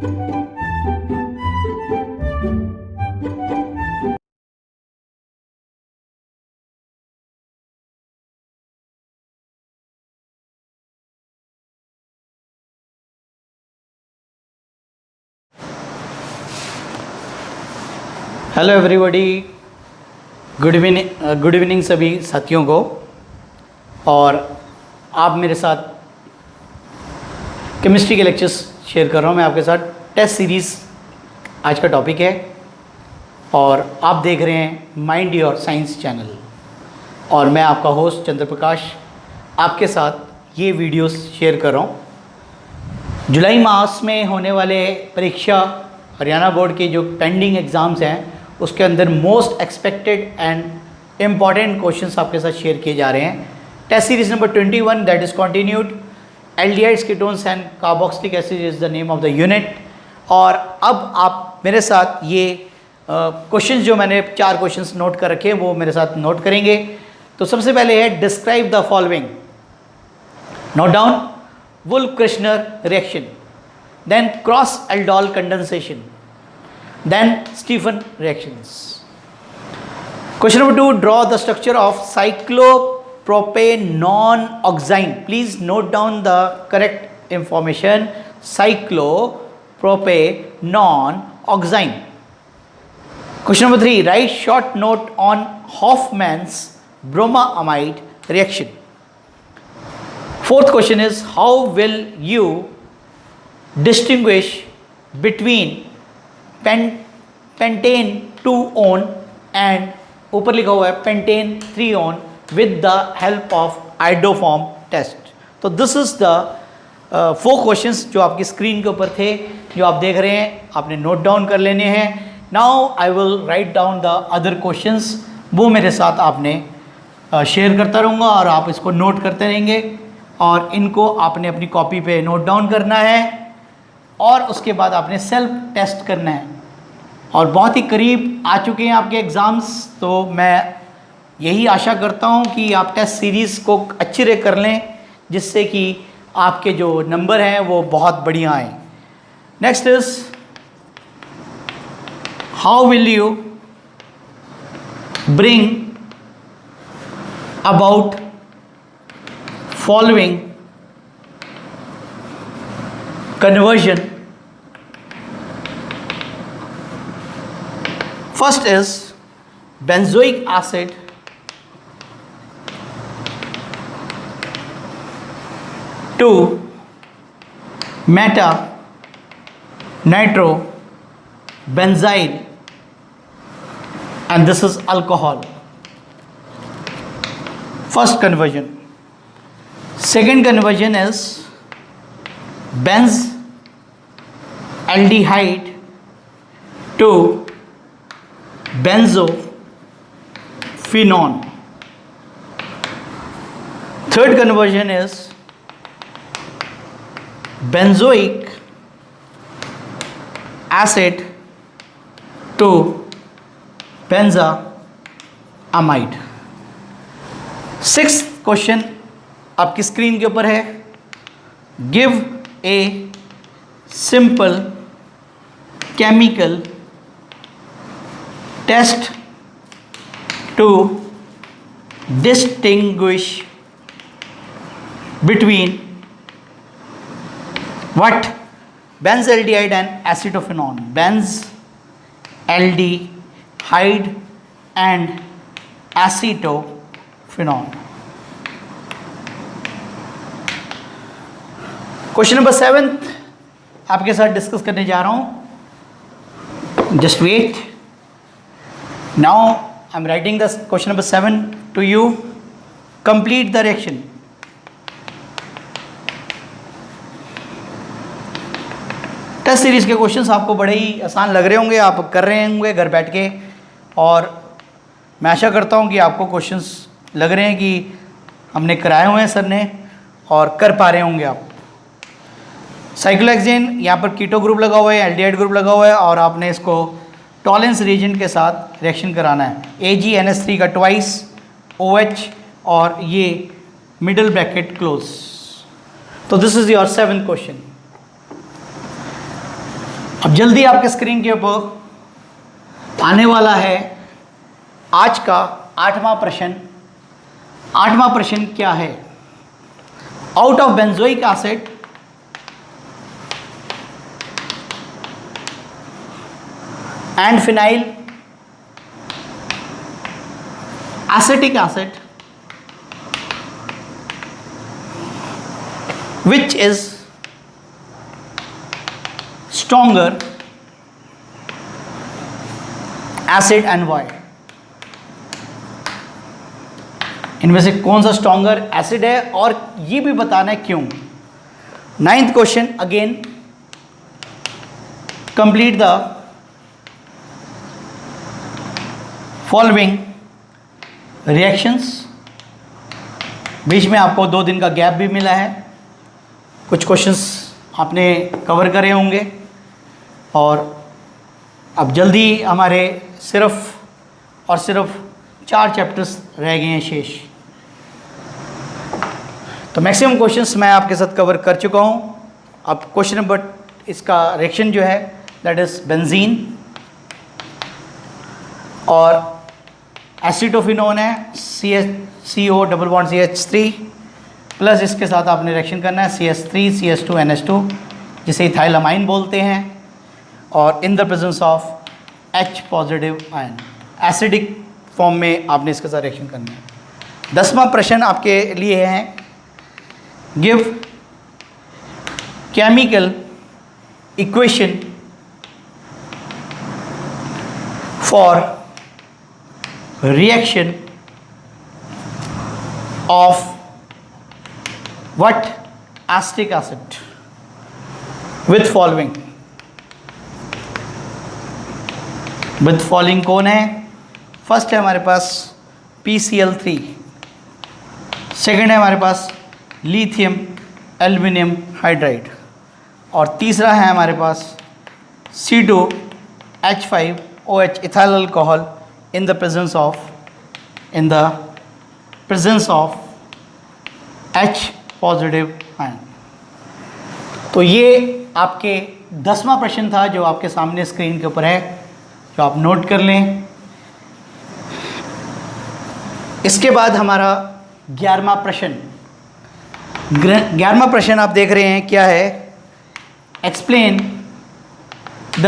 Hello everybody, good evening सभी साथियों को। और आप मेरे साथ केमिस्ट्री के लेक्चर्स शेयर कर रहा हूँ मैं आपके साथ। टेस्ट सीरीज़ आज का टॉपिक है और आप देख रहे हैं माइंड योर साइंस चैनल और मैं आपका होस्ट चंद्र प्रकाश आपके साथ ये वीडियोस शेयर कर रहा हूँ। जुलाई मास में होने वाले परीक्षा हरियाणा बोर्ड के जो पेंडिंग एग्ज़ाम्स हैं उसके अंदर most expected and important questions आपके साथ शेयर किए जा रहे हैं। Test series number 21 that is continued. Aldehydes, ketones and carboxylic acid is the name of the unit. और अब आप मेरे साथ ये क्वेश्चंस जो मैंने 4 क्वेश्चंस नोट कर रखे हैं वो मेरे साथ नोट करेंगे। तो सबसे पहले है describe the following. Note down Wolff Kishner reaction, then cross aldol condensation, then Stephen reactions. Question number 2, draw the structure of cyclopropanone-oxime. Please note down the correct information. Cyclopropanone-oxime. Question number 3, write short note on Hoffman's bromoamide reaction. Fourth question is, how will you distinguish between pentane 2-on and ऊपर लिखा हुआ है pentane 3-on with the help of iodoform test. तो this is the 4 questions जो आपकी screen के ऊपर थे, जो आप देख रहे हैं, आपने नोट डाउन कर लेने हैं। Now I will write down the other questions, वो मेरे साथ आपने शेयर करता रहूँगा और आप इसको नोट करते रहेंगे और इनको आपने अपनी कॉपी पे नोट डाउन करना है और उसके बाद आपने सेल्फ टेस्ट करना है। और बहुत ही करीब आ चुके हैं आपके एग्ज़ाम्स, तो मैं यही आशा करता हूं कि आप टेस्ट सीरीज़ को अच्छी तरह कर लें जिससे कि आपके जो नंबर हैं वो बहुत बढ़िया आएँ। Next is, how will you bring about following conversion. First is benzoic acid to meta nitro benzyl, and this is alcohol. First conversion. Second conversion is benzaldehyde to benzophenone. Third conversion is benzoic acid to benzoamide. Sixth question आपकी screen के ऊपर है, give a simple chemical test to distinguish between what? Benzaldehyde and acetophenone. Benzaldehyde and acetophenone. Question number 7 आपके साथ discuss करने जा रहा हूँ। Just wait, now I am writing the question number 7 to you. Complete the reaction. Test series के questions आपको बड़े ही आसान लग रहे होंगे, आप कर रहे होंगे घर बैठ के, और मैं आशा करता हूँ कि आपको क्वेश्चंस लग रहे हैं कि हमने कराए हुए हैं सर ने और कर पा रहे होंगे आप। साइक्लोहेक्सेन, यहाँ पर कीटो ग्रुप लगा हुआ है, एल्डिहाइड ग्रुप लगा हुआ है और आपने इसको टॉलेंस रीजन के साथ रिएक्शन कराना है। AgNH3 का ट्वाइस OH और ये मिडल ब्रैकेट क्लोज। तो this is your 7th question. अब जल्दी आपके स्क्रीन के ऊपर आने वाला है आज का 8वां प्रश्न। 8वां प्रश्न क्या है? Out of benzoic acid and phenyl acetic acid which is stronger acid and why? इनमें से कौन सा स्ट्रॉन्गर एसिड है और ये भी बताना है क्यों। 9th question again, complete the following reactions. बीच में आपको 2 दिन का गैप भी मिला है, कुछ क्वेश्चंस आपने कवर करे होंगे और अब जल्दी हमारे सिर्फ और सिर्फ 4 चैप्टर्स रह गए हैं शेष। तो मैक्सिमम क्वेश्चंस मैं आपके साथ कवर कर चुका हूँ। अब क्वेश्चन नंबर इसका रिएक्शन जो है दैट इज़ बेंजीन और एसिटोफिनोन है CO double bond CH3 plus इसके साथ आपने रिएक्शन करना है CH3 CH2 NH2 जिसे इथाइल अमाइन बोलते हैं और इन the presence of H positive ion acidic form में आपने इसके साथ रिएक्शन करना है। 10वां प्रश्न आपके लिए है, give chemical equation for reaction of what acetic acid with following। with following कौन है? फर्स्ट है हमारे पास PCl3, सेकंड है हमारे पास लिथियम एल्यूमिनियम हाइड्राइड और तीसरा है हमारे पास C2H5OH ethyl alcohol in the presence of H positive ion. तो ये आपके 10वां प्रश्न था जो आपके सामने स्क्रीन के ऊपर है, जो आप नोट कर लें। इसके बाद हमारा 11वां प्रश्न। 11वां प्रश्न आप देख रहे हैं क्या है? Explain the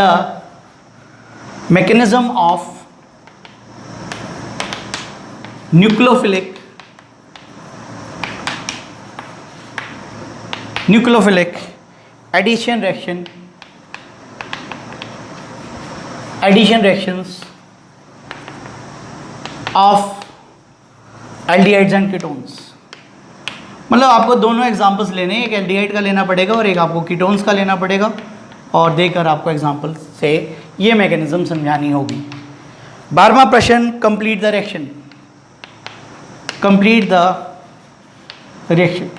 mechanism of nucleophilic addition reactions of aldehydes and ketones। मतलब आपको दोनों एग्जांपल्स लेने हैं, एक एल्डिहाइड का लेना पड़ेगा और एक आपको कीटोन्स का लेना पड़ेगा और देकर आपको एग्जांपल से ये मैकेनिज्म समझानी होगी। 12वां प्रश्न, complete the reaction.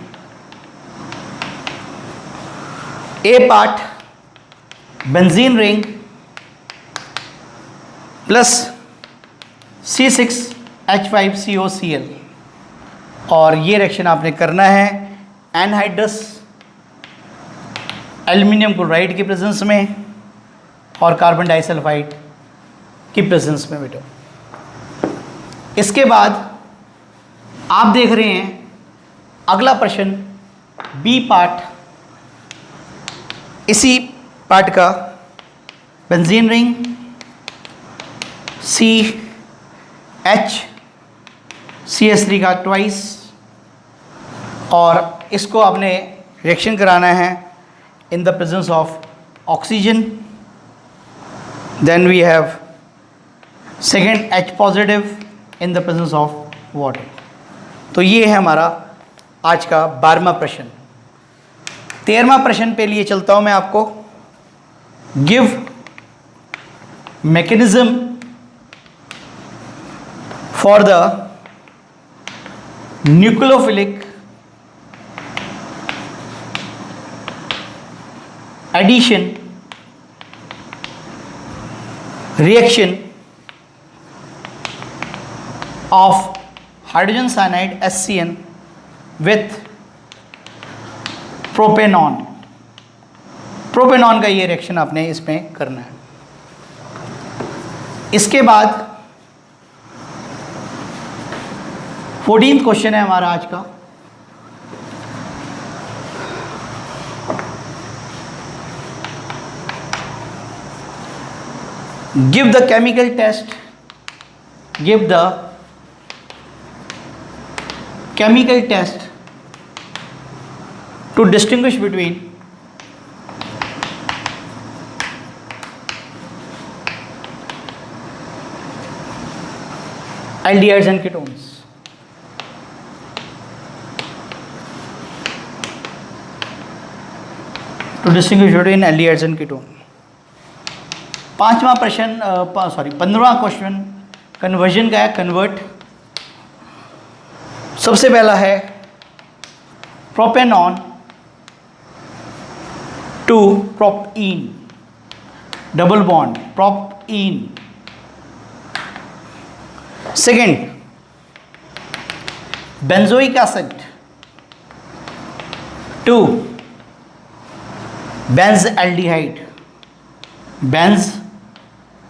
A part benzene ring plus C6H5COCl और ये रिएक्शन आपने करना है एनहाइड्रस एल्युमिनियम क्लोराइड की प्रेजेंस में और कार्बन डाइसल्फाइड की प्रेजेंस में बेटो। इसके बाद आप देख रहे हैं अगला प्रश्न बी पार्ट, इसी पार्ट का बेंजीन रिंग CH3 का ट्वाइस और इसको आपने रिएक्शन कराना है in the presence of oxygen. Then we have second H positive in the presence of water. तो ये है हमारा आज का 12वां प्रश्न। 13वां प्रश्न पे लिए चलता हूं मैं आपको। Give mechanism for the nucleophilic addition reaction of hydrogen cyanide HCN with propanone propanone का ये रिएक्शन आपने इसमें करना है। इसके बाद 14th क्वेश्चन है हमारा आज का। Give the chemical test, give the chemical test to distinguish between aldehydes and ketones. To distinguish between aldehydes and ketone. 15वां क्वेश्चन कन्वर्जन का है, कन्वर्ट। सबसे पहला है propanone to propene, double bond propene. Second benzoic acid to benzaldehyde, Benz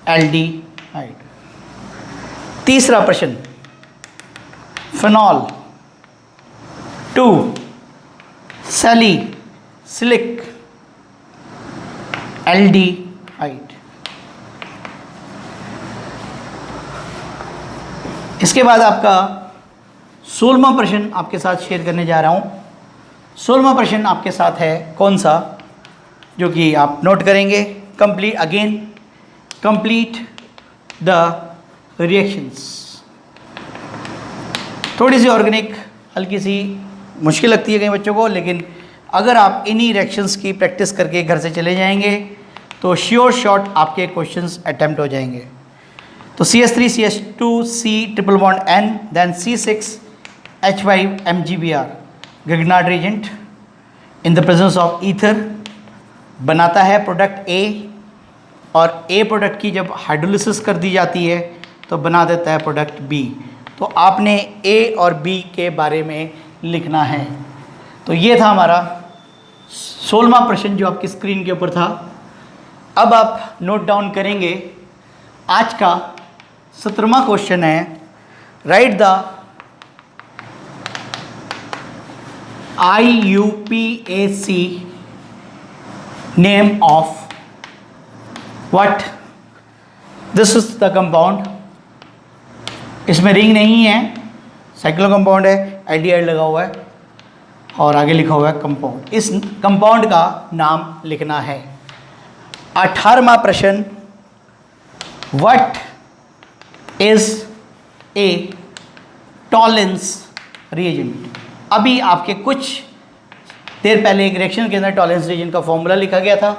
aldehyde. तीसरा प्रश्न phenol to salicylic aldehyde. इसके बाद आपका 16वां प्रश्न आपके साथ शेयर करने जा रहा हूँ। 16वां प्रश्न आपके साथ है कौन सा, जो कि आप नोट करेंगे। Complete the reactions. थोड़ी सी ऑर्गेनिक हल्की सी मुश्किल लगती है कई बच्चों को, लेकिन अगर आप इन्हीं रिएक्शंस की प्रैक्टिस करके घर से चले जाएंगे तो श्योर शॉट आपके क्वेश्चंस अटेम्प्ट हो जाएंगे। तो CH3 CH2 C triple bond N then C6 H5 MgBr Grignard reagent in the presence of ether बनाता है प्रोडक्ट A, और A प्रोडक्ट की जब हाइड्रोलिसिस कर दी जाती है तो बना देता है प्रोडक्ट B। तो आपने A और B के बारे में लिखना है। तो ये था हमारा 16वां प्रश्न जो आपकी स्क्रीन के ऊपर था। अब आप नोट डाउन करेंगे आज का 17वां क्वेश्चन है, right the IUPAC name of what. This is the compound. इसमें रिंग नहीं है, साइक्लो कंपाउंड है, एल्डिहाइड लगा हुआ है और आगे लिखा हुआ है कंपाउंड। इस कंपाउंड का नाम लिखना है। 18वां प्रश्न, what is a Tollens reagent. अभी आपके कुछ देर पहले एक रिएक्शन के अंदर टॉलेंस रिएजेंट का फॉर्मूला लिखा गया था,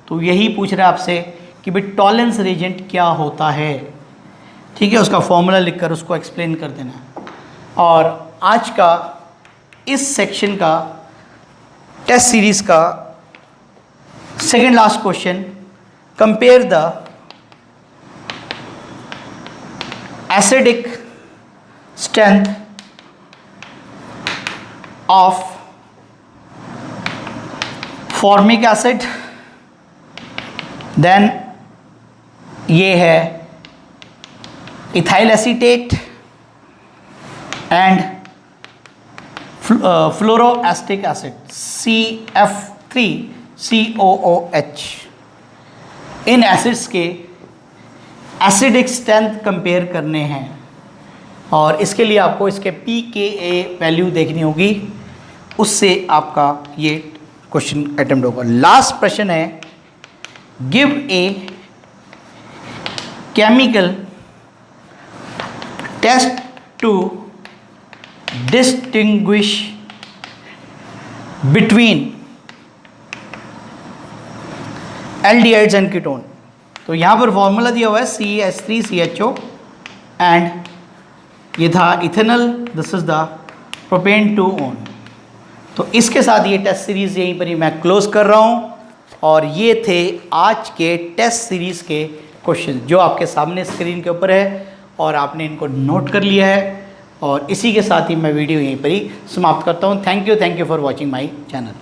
तो यही पूछ रहा है आपसे कि भाई टॉलेंस रिएजेंट क्या होता है। ठीक है, उसका फॉर्मूला लिखकर उसको एक्सप्लेन कर देना। और आज का इस सेक्शन का टेस्ट सीरीज का second last question, compare the acidic strength of formic acid, then ये है ethyl acetate and fluoroacetic acid CF3COOH। इन एसिड्स के एसिडिक स्ट्रेंथ कंपेयर करने हैं और इसके लिए आपको इसके pKa वैल्यू देखनी होगी, उससे आपका ये क्वेश्चन अटेम्प्ट होगा। लास्ट प्रश्न है, give a chemical test to distinguish between aldehydes and ketone. तो यहाँ पर फॉर्मूला दिया हुआ है CH3CHO एंड ये था ethanol, this is the propane 2 own. तो इसके साथ ये टेस्ट सीरीज़ यहीं पर ही मैं क्लोज कर रहा हूँ। और ये थे आज के टेस्ट सीरीज़ के क्वेश्चन जो आपके सामने स्क्रीन के ऊपर है और आपने इनको नोट कर लिया है। और इसी के साथ ही मैं वीडियो यहीं पर ही समाप्त करता हूँ। Thank you for watching my channel.